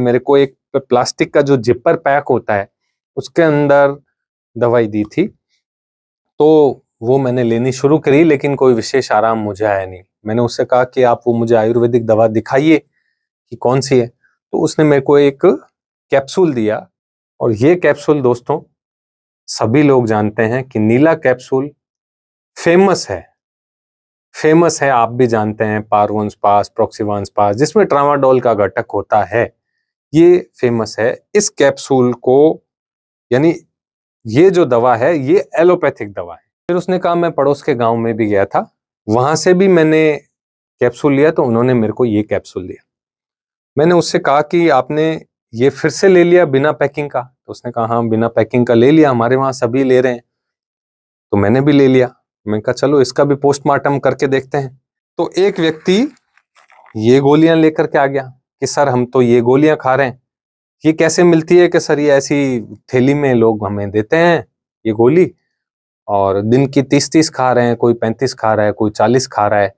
मेरे को एक प्लास्टिक का जो जिपर पैक होता है उसके अंदर दवाई दी थी, तो वो मैंने लेनी शुरू करी, लेकिन कोई विशेष आराम मुझे आया नहीं। मैंने उससे कहा कि आप वो मुझे आयुर्वेदिक दवा दिखाइए कि कौन सी है, तो उसने मेरे को एक कैप्सूल दिया। और ये कैप्सूल दोस्तों सभी लोग जानते हैं कि नीला कैप्सूल फेमस है, आप भी जानते हैं, पारवंस पास, प्रोक्सीवांस पास, जिसमें ट्रामाडोल का घटक होता है, ये फेमस है। इस कैप्सूल को, यानी ये जो दवा है ये एलोपैथिक दवा है। फिर उसने कहा, मैं पड़ोस के गांव में भी गया था, वहां से भी मैंने कैप्सूल लिया, तो उन्होंने मेरे को ये कैप्सूल दिया। मैंने उससे कहा कि आपने ये फिर से ले लिया बिना पैकिंग का? तो उसने कहा हाँ, बिना पैकिंग का ले लिया, हमारे वहां सभी ले रहे हैं, तो मैंने भी ले लिया। मैंने कहा चलो इसका भी पोस्टमार्टम करके देखते हैं। तो एक व्यक्ति ये गोलियां लेकर के आ गया कि सर हम तो ये गोलियां खा रहे हैं। ये कैसे मिलती है? कि सर ये ऐसी थैली में लोग हमें देते हैं ये गोली, और दिन की 30-30 खा रहे हैं, कोई 35 खा रहा है, कोई 40 खा रहा है।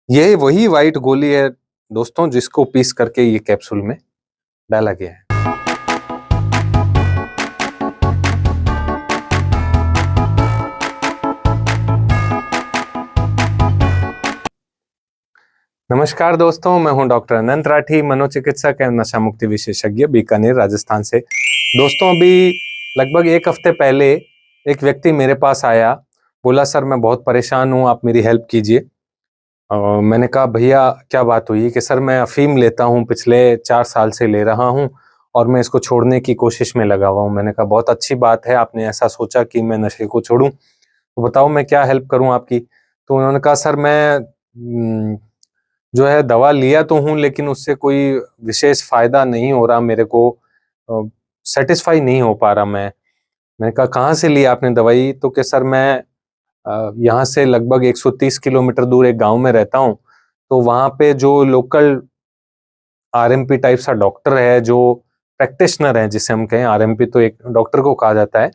यही वही वाइट गोली है दोस्तों, जिसको पीस करके ये कैप्सूल में डाला गया है। नमस्कार दोस्तों, मैं हूं डॉक्टर अनंत राठी, मनोचिकित्सक एवं नशा मुक्ति विशेषज्ञ, बीकानेर, राजस्थान से। दोस्तों अभी लगभग एक हफ्ते पहले एक व्यक्ति मेरे पास आया, बोला सर मैं बहुत परेशान हूं, आप मेरी हेल्प कीजिए। मैंने कहा भैया क्या बात हुई? कि सर मैं अफीम लेता हूं, पिछले 4 साल से ले रहा हूं और मैं इसको छोड़ने की कोशिश में लगा हुआ हूं। मैंने कहा बहुत अच्छी बात है, आपने ऐसा सोचा कि मैं नशे को छोड़ूं, तो बताओ मैं क्या हेल्प करूं आपकी? तो उन्होंने कहा सर मैं जो है दवा लिया तो हूं, लेकिन उससे कोई विशेष फायदा नहीं हो रहा मेरे को, सेटिस्फाई नहीं हो पा रहा मैं। मैंने कहा कहाँ से ली आपने दवाई? तो कि सर मैं यहाँ से लगभग 130 किलोमीटर दूर एक गांव में रहता हूँ, तो वहां पे जो लोकल आरएमपी टाइप सा डॉक्टर है, जो प्रैक्टिशनर है, जिसे हम कहें, आरएमपी तो एक डॉक्टर को कहा जाता है,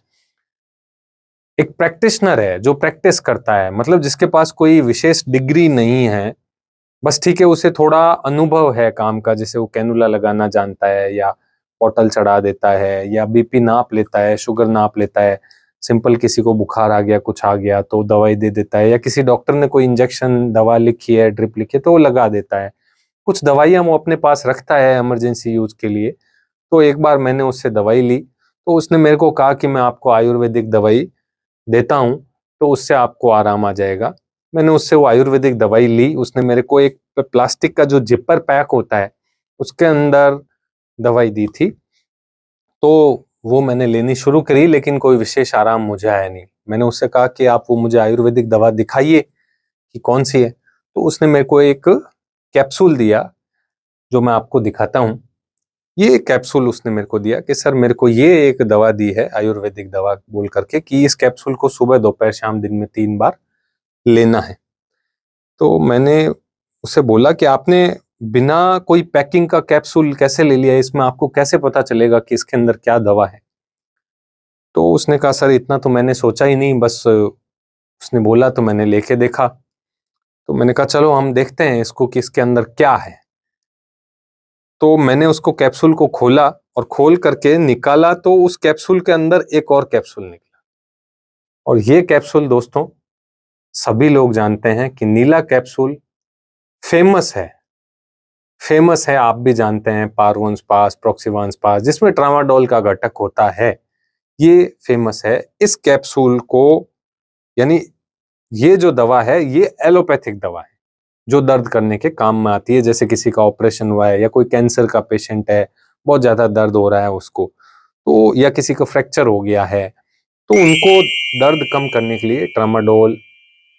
एक प्रैक्टिशनर है जो प्रैक्टिस करता है, मतलब जिसके पास कोई विशेष डिग्री नहीं है, बस ठीक है उसे थोड़ा अनुभव है काम का, जैसे वो कैनुला लगाना जानता है, या बोतल चढ़ा देता है, या बीपी नाप लेता है, शुगर नाप लेता है, सिंपल किसी को बुखार आ गया, कुछ आ गया तो दवाई दे देता है, या किसी डॉक्टर ने कोई इंजेक्शन दवा लिखी है, ड्रिप लिखी है, तो वो लगा देता है। कुछ दवाइयां वो अपने पास रखता है इमरजेंसी यूज के लिए। तो एक बार मैंने उससे दवाई ली, तो उसने मेरे को कहा कि मैं आपको आयुर्वेदिक दवाई देता हूं, तो उससे आपको आराम आ जाएगा। मैंने उससे वो आयुर्वेदिक दवाई ली। उसने मेरे को एक प्लास्टिक का जो जिपर पैक होता है उसके अंदर दवाई दी थी, तो वो मैंने लेनी शुरू करी, लेकिन कोई विशेष आराम मुझे आया नहीं। मैंने उससे कहा कि आप वो मुझे आयुर्वेदिक दवा दिखाइए कि कौन सी है, तो उसने मेरे को एक कैप्सूल दिया जो मैं आपको दिखाता हूँ। ये कैप्सूल उसने मेरे को दिया कि सर मेरे को ये एक दवा दी है, आयुर्वेदिक दवा बोल करके, कि इस कैप्सूल को सुबह, दोपहर, शाम, दिन में 3 बार लेना है। तो मैंने उससे बोला कि आपने बिना कोई पैकिंग का कैप्सूल कैसे ले लिया, इसमें आपको कैसे पता चलेगा कि इसके अंदर क्या दवा है? तो उसने कहा सर इतना तो मैंने सोचा ही नहीं, बस उसने बोला तो मैंने लेके देखा। तो मैंने कहा चलो हम देखते हैं इसको कि इसके अंदर क्या है। तो मैंने उसको कैप्सूल को खोला और खोल करके निकाला, तो उस कैप्सूल के अंदर एक और कैप्सूल निकला। और ये कैप्सूल दोस्तों सभी लोग जानते हैं कि नीला कैप्सूल फेमस है, आप भी जानते हैं, पारवंस पास, प्रोक्सीवांस पास, जिसमें ट्रामाडोल का घटक होता है, ये फेमस है। इस कैप्सूल को, यानी ये जो दवा है ये एलोपैथिक दवा है, जो दर्द करने के काम में आती है। जैसे किसी का ऑपरेशन हुआ है, या कोई कैंसर का पेशेंट है, बहुत ज्यादा दर्द हो रहा है उसको, तो या किसी का फ्रैक्चर हो गया है, तो उनको दर्द कम करने के लिए ट्रामाडोल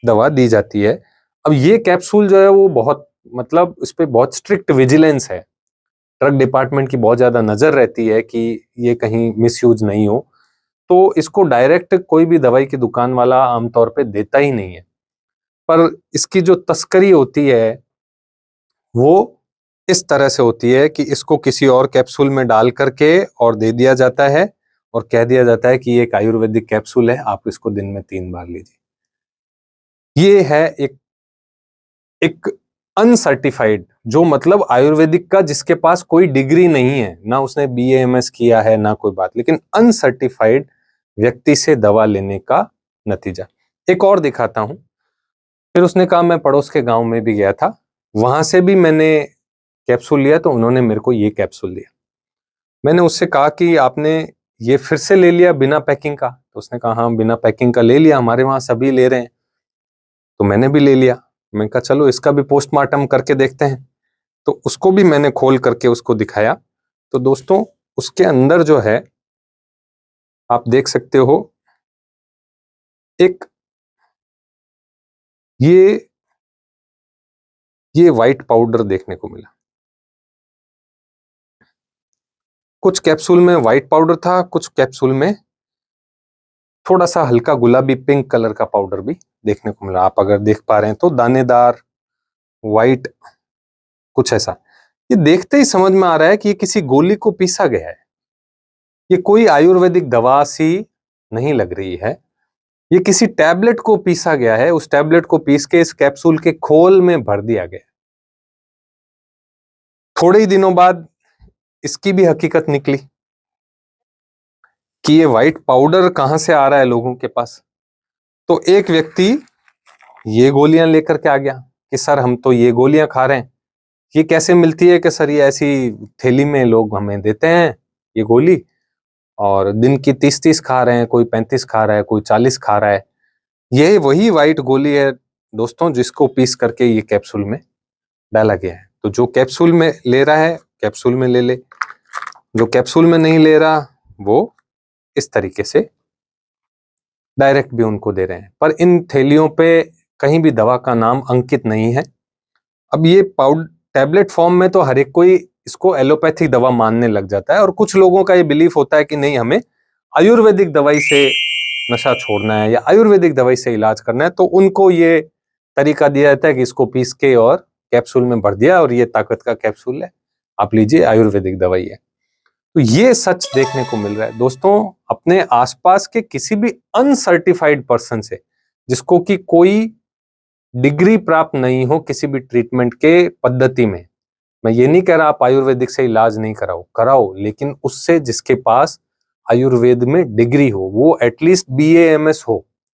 दवा दी जाती है। अब ये कैप्सूल जो है वो बहुत, मतलब इस पे बहुत स्ट्रिक्ट विजिलेंस है, ड्रग डिपार्टमेंट की बहुत ज्यादा नजर रहती है कि ये कहीं मिसयूज नहीं हो। तो इसको डायरेक्ट कोई भी दवाई की दुकान वाला आमतौर पे देता ही नहीं है, पर इसकी जो तस्करी होती है वो इस तरह से होती है कि इसको किसी और कैप्सूल में डाल करके और दे दिया जाता है, और कह दिया जाता है कि ये एक आयुर्वेदिक कैप्सूल है, आप इसको दिन में 3 बार लीजिए। ये है एक अनसर्टिफाइड जो मतलब आयुर्वेदिक का जिसके पास कोई डिग्री नहीं है, ना उसने BAMS किया है ना कोई बात, लेकिन अनसर्टिफाइड व्यक्ति से दवा लेने का नतीजा। एक और दिखाता हूं। फिर उसने कहा मैं पड़ोस के गांव में भी गया था, वहां से भी मैंने कैप्सूल लिया, तो उन्होंने मेरे को ये कैप्सूल दिया। मैंने उससे कहा कि आपने ये फिर से ले लिया बिना पैकिंग का? तो उसने कहा हाँ बिना पैकिंग का ले लिया, हमारे वहां सभी ले रहे हैं। तो मैंने भी ले लिया। मैंने कहा चलो इसका भी पोस्टमार्टम करके देखते हैं। तो उसको भी मैंने खोल करके उसको दिखाया। तो दोस्तों उसके अंदर जो है आप देख सकते हो, एक ये व्हाइट पाउडर देखने को मिला। कुछ कैप्सूल में व्हाइट पाउडर था, कुछ कैप्सूल में थोड़ा सा हल्का गुलाबी पिंक कलर का पाउडर भी देखने को मिला। आप अगर देख पा रहे हैं तो दानेदार व्हाइट कुछ ऐसा। ये देखते ही समझ में आ रहा है कि ये किसी गोली को पीसा गया है। ये कोई आयुर्वेदिक दवा सी नहीं लग रही है। ये किसी टैबलेट को पीसा गया है, उस टैबलेट को पीस के इस कैप्सूल के खोल में भर दिया गया। थोड़े ही दिनों बाद इसकी भी हकीकत निकली कि ये व्हाइट पाउडर कहां से आ रहा है लोगों के पास। तो एक व्यक्ति ये गोलियां लेकर के आ गया कि सर हम तो ये गोलियां खा रहे हैं। ये कैसे मिलती है? कि सर ये ऐसी थैली में लोग हमें देते हैं ये गोली, और दिन की 30-30 खा रहे हैं, कोई 35 खा रहा है, कोई 40 खा रहा है। यही वही व्हाइट गोली है दोस्तों जिसको पीस करके ये कैप्सूल में डाला गया है। तो जो कैप्सूल में ले रहा है कैप्सूल में ले ले, जो कैप्सूल में नहीं ले रहा वो इस तरीके से डायरेक्ट भी उनको दे रहे हैं। पर इन थैलियों पे कहीं भी दवा का नाम अंकित नहीं है। अब ये पाउडर टैबलेट फॉर्म में तो हर एक कोई इसको एलोपैथिक दवा मानने लग जाता है, और कुछ लोगों का ये बिलीफ होता है कि नहीं हमें आयुर्वेदिक दवाई से नशा छोड़ना है या आयुर्वेदिक दवाई से इलाज करना है। तो उनको ये तरीका दिया जाता है कि इसको पीस के और कैप्सूल में भर दिया और ये ताकत का कैप्सूल है, आप लीजिए, आयुर्वेदिक दवाई है। तो ये सच देखने को मिल रहा है दोस्तों। अपने आसपास के किसी भी अनसर्टिफाइड पर्सन से, जिसको कि कोई डिग्री प्राप्त नहीं हो किसी भी ट्रीटमेंट के पद्धति में, मैं ये नहीं कह रहा आप आयुर्वेदिक से इलाज नहीं कराओ, कराओ, लेकिन उससे जिसके पास आयुर्वेद में डिग्री हो, वो एटलीस्ट BAMS हो,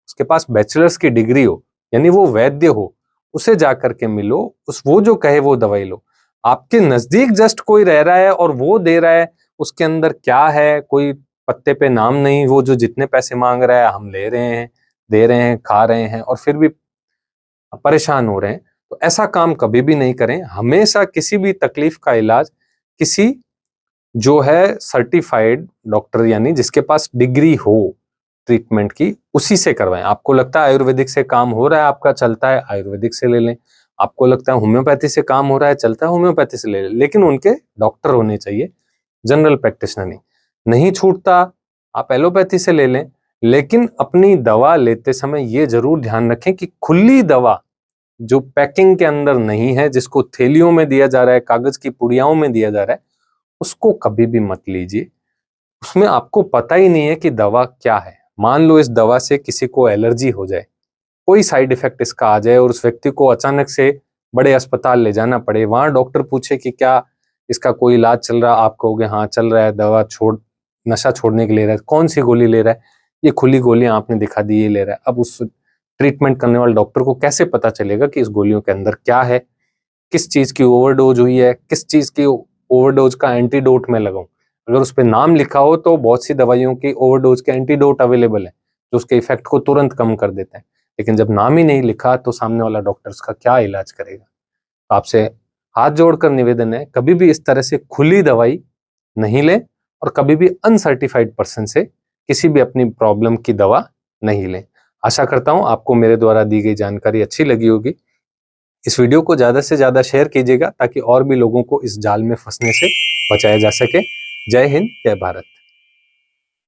उसके पास बैचलर्स की डिग्री हो, यानी वो वैद्य हो, उसे जाकर के मिलो, वो जो कहे वो दवाई लो। आपके नजदीक जस्ट कोई रह रहा है और वो दे रहा है, उसके अंदर क्या है कोई पत्ते पे नाम नहीं, वो जो जितने पैसे मांग रहा है हम ले रहे हैं, दे रहे हैं, खा रहे हैं और फिर भी परेशान हो रहे हैं। तो ऐसा काम कभी भी नहीं करें। हमेशा किसी भी तकलीफ का इलाज किसी जो है सर्टिफाइड डॉक्टर, यानी जिसके पास डिग्री हो ट्रीटमेंट की, उसी से करवाएं। आपको लगता है आयुर्वेदिक से काम हो रहा है, आपका चलता है, आयुर्वेदिक से ले लें। आपको लगता है होम्योपैथी से काम हो रहा है, चलता है, होम्योपैथी से ले लें, लेकिन उनके डॉक्टर होने चाहिए, जनरल प्रैक्टिशनर नहीं। नहीं छूटता आप एलोपैथी से ले लें, लेकिन अपनी दवा लेते समय ये जरूर ध्यान रखें कि खुली दवा जो पैकिंग के अंदर नहीं है, जिसको थैलियों में दिया जा रहा है, कागज की पुड़ियाओं में दिया जा रहा है, उसको कभी भी मत लीजिए। उसमें आपको पता ही नहीं है कि दवा क्या है। मान लो इस दवा से किसी को एलर्जी हो जाए, कोई साइड इफेक्ट इसका आ जाए और उस व्यक्ति को अचानक से बड़े अस्पताल ले जाना पड़े, वहां डॉक्टर पूछे कि क्या इसका कोई इलाज चल रहा, आप कहोगे हाँ चल रहा है, दवा छोड़, नशा छोड़ने के लिए ले रहा है, कौन सी गोली ले रहा है, ये खुली गोलियां आपने दिखा दी ये ले रहा है। अब उस ट्रीटमेंट करने वाले डॉक्टर को कैसे पता चलेगा कि इस गोलियों के अंदर क्या है, किस चीज की ओवरडोज हुई है, किस चीज की ओवरडोज का एंटीडोट मैं लगाऊं। अगर उस पर नाम लिखा हो तो बहुत सी दवाइयों की ओवरडोज के एंटीडोट अवेलेबल है जो उसके इफेक्ट को तुरंत कम कर देते हैं, लेकिन जब नाम ही नहीं लिखा तो सामने वाला डॉक्टर उसका क्या इलाज करेगा। तो आपसे हाथ जोड़कर निवेदन है, कभी भी इस तरह से खुली दवाई नहीं लें और कभी भी अनसर्टिफाइड पर्सन से किसी भी अपनी प्रॉब्लम की दवा नहीं लें। आशा करता हूं आपको मेरे द्वारा दी गई जानकारी अच्छी लगी होगी। इस वीडियो को ज्यादा से ज्यादा शेयर कीजिएगा ताकि और भी लोगों को इस जाल में फंसने से बचाया जा सके। जय हिंद, जय भारत।